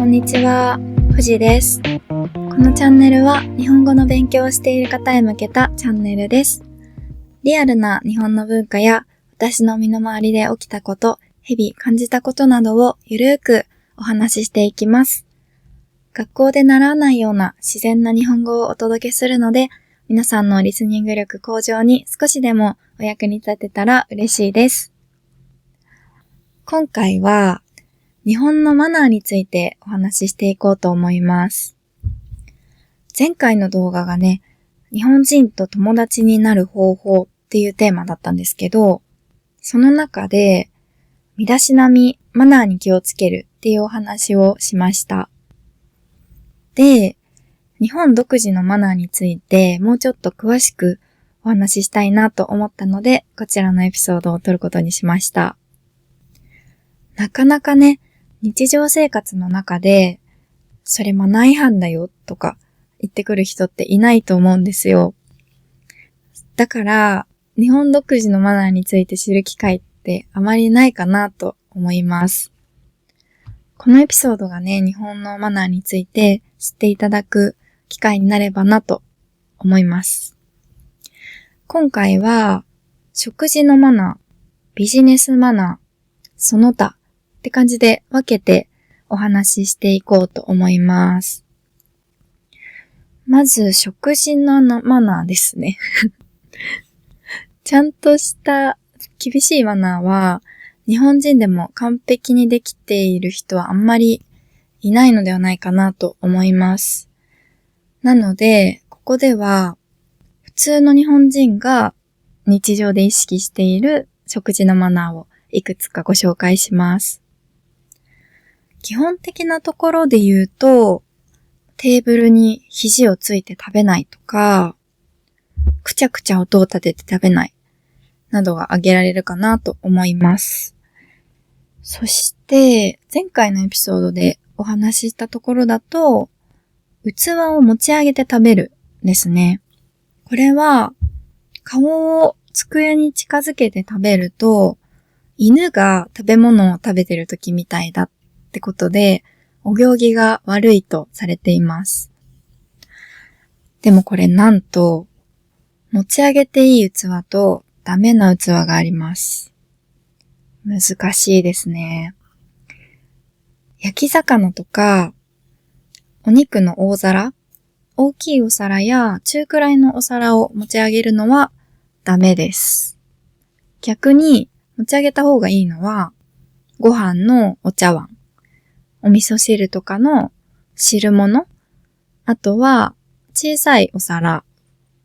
こんにちは、藤です。このチャンネルは日本語の勉強をしている方へ向けたチャンネルです。リアルな日本の文化や私の身の回りで起きたこと、日々感じたことなどをゆるーくお話ししていきます。学校で習わないような自然な日本語をお届けするので、皆さんのリスニング力向上に少しでもお役に立てたら嬉しいです。今回は日本のマナーについてお話ししていこうと思います。前回の動画がね、日本人と友達になる方法っていうテーマだったんですけど、その中で身だしなみ、マナーに気をつけるっていうお話をしました。で、日本独自のマナーについてもうちょっと詳しくお話ししたいなと思ったので、こちらのエピソードを撮ることにしました。なかなかね、日常生活の中で、それマナー違反だよとか言ってくる人っていないと思うんですよ。だから、日本独自のマナーについて知る機会ってあまりないかなと思います。このエピソードがね、日本のマナーについて知っていただく機会になればなと思います。今回は、食事のマナー、ビジネスマナー、その他って感じで分けてお話ししていこうと思います。まず、食事のマナーですね。ちゃんとした厳しいマナーは、日本人でも完璧にできている人はあんまりいないのではないかなと思います。なので、ここでは、普通の日本人が日常で意識している食事のマナーをいくつかご紹介します。基本的なところで言うと、テーブルに肘をついて食べないとか、くちゃくちゃ音を立てて食べないなどが挙げられるかなと思います。そして、前回のエピソードでお話ししたところだと、器を持ち上げて食べるですね。これは、顔を机に近づけて食べると、犬が食べ物を食べてる時みたいだってことで、お行儀が悪いとされています。でもこれなんと、持ち上げていい器とダメな器があります。難しいですね。焼き魚とか、お肉の大皿、大きいお皿や中くらいのお皿を持ち上げるのはダメです。逆に持ち上げた方がいいのは、ご飯のお茶碗、お味噌汁とかの汁物、あとは小さいお皿、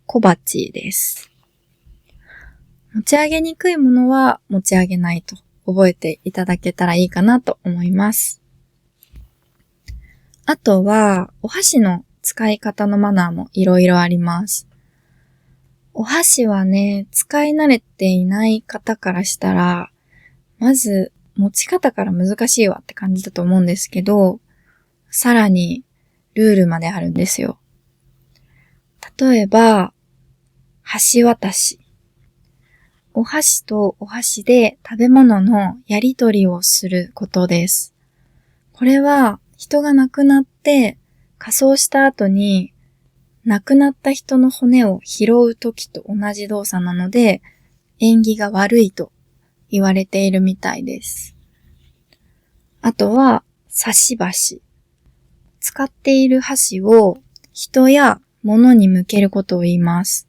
小鉢です。持ち上げにくいものは持ち上げないと覚えていただけたらいいかなと思います。あとは、お箸の使い方のマナーもいろいろあります。お箸はね、使い慣れていない方からしたら、まず持ち方から難しいわって感じだと思うんですけど、さらにルールまであるんですよ。例えば、箸渡し。お箸とお箸で食べ物のやり取りをすることです。これは人が亡くなって火葬した後に亡くなった人の骨を拾うときと同じ動作なので縁起が悪いと言われているみたいです。あとは差し箸。使っている箸を人や物に向けることを言います。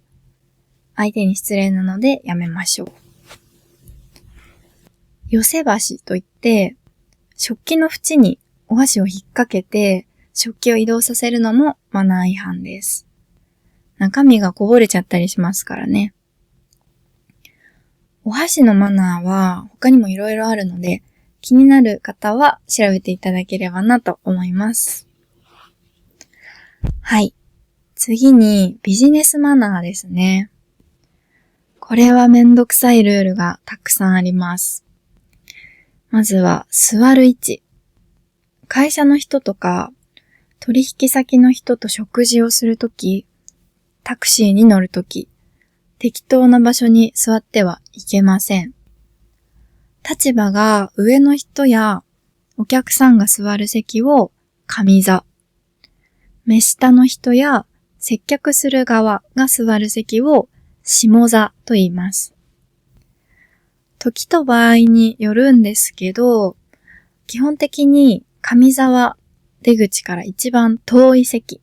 相手に失礼なのでやめましょう。寄せ箸といって食器の縁にお箸を引っ掛けて食器を移動させるのもマナー違反です。中身がこぼれちゃったりしますからね。お箸のマナーは他にもいろいろあるので、気になる方は調べていただければなと思います。はい。次にビジネスマナーですね。これはめんどくさいルールがたくさんあります。まずは座る位置。会社の人とか取引先の人と食事をするとき、タクシーに乗るとき、適当な場所に座ってはいけません。立場が上の人やお客さんが座る席を上座。目下の人や接客する側が座る席を下座と言います。時と場合によるんですけど、基本的に上座は出口から一番遠い席。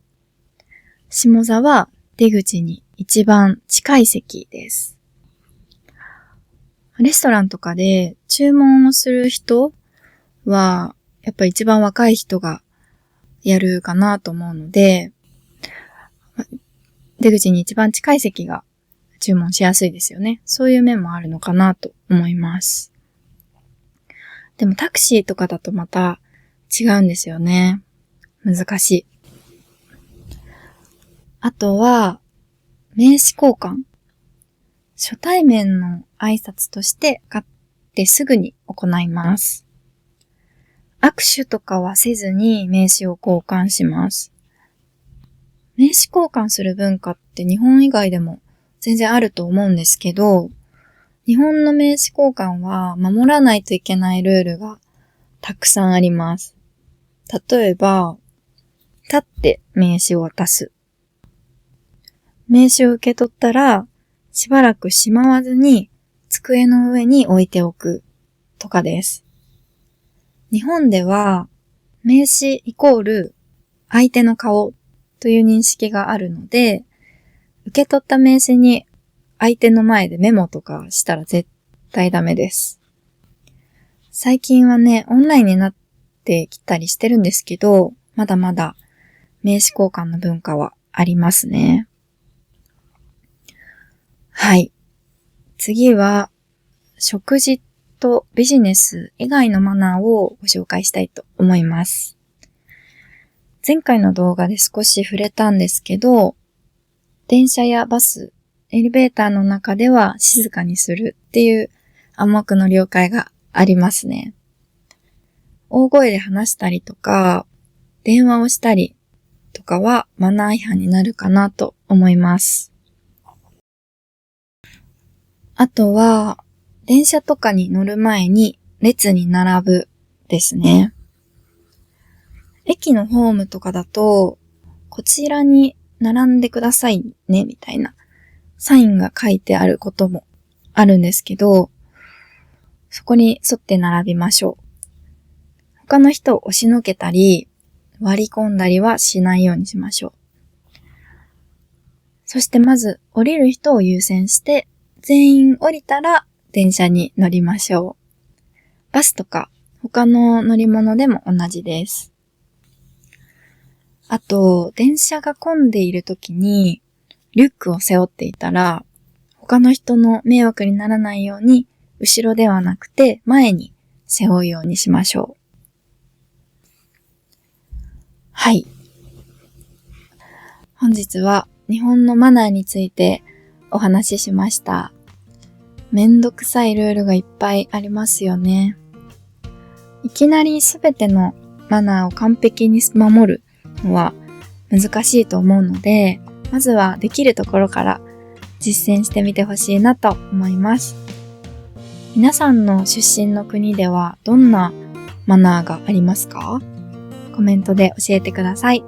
下座は出口に一番近い席です。レストランとかで注文をする人は、やっぱ一番若い人がやるかなと思うので、出口に一番近い席が注文しやすいですよね。そういう面もあるのかなと思います。でもタクシーとかだとまた違うんですよね。難しい。あとは、名刺交換。初対面の挨拶として買ってすぐに行います。握手とかはせずに名刺を交換します。名刺交換する文化って日本以外でも全然あると思うんですけど、日本の名刺交換は守らないといけないルールがたくさんあります。例えば、立って名刺を渡す。名刺を受け取ったら、しばらくしまわずに机の上に置いておくとかです。日本では名刺イコール相手の顔という認識があるので、受け取った名刺に相手の前でメモとかしたら絶対ダメです。最近はね、オンラインになってきたりしてるんですけど、まだまだ名刺交換の文化はありますね。はい。次は、食事とビジネス以外のマナーをご紹介したいと思います。前回の動画で少し触れたんですけど、電車やバス、エレベーターの中では静かにするっていう暗黙の了解がありますね。大声で話したりとか、電話をしたりとかはマナー違反になるかなと思います。あとは、電車とかに乗る前に列に並ぶですね。駅のホームとかだと、こちらに並んでくださいね、みたいなサインが書いてあることもあるんですけど、そこに沿って並びましょう。他の人を押しのけたり、割り込んだりはしないようにしましょう。そしてまず降りる人を優先して、全員降りたら電車に乗りましょう。バスとか他の乗り物でも同じです。あと、電車が混んでいる時にリュックを背負っていたら、他の人の迷惑にならないように後ろではなくて前に背負うようにしましょう。はい。本日は日本のマナーについてお話ししました。めんどくさいルールがいっぱいありますよね。いきなりすべてのマナーを完璧に守るのは難しいと思うので、まずはできるところから実践してみてほしいなと思います。皆さんの出身の国ではどんなマナーがありますか？コメントで教えてください。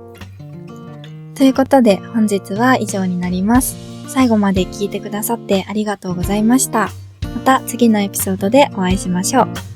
ということで本日は以上になります。最後まで聞いてくださってありがとうございました。また次のエピソードでお会いしましょう。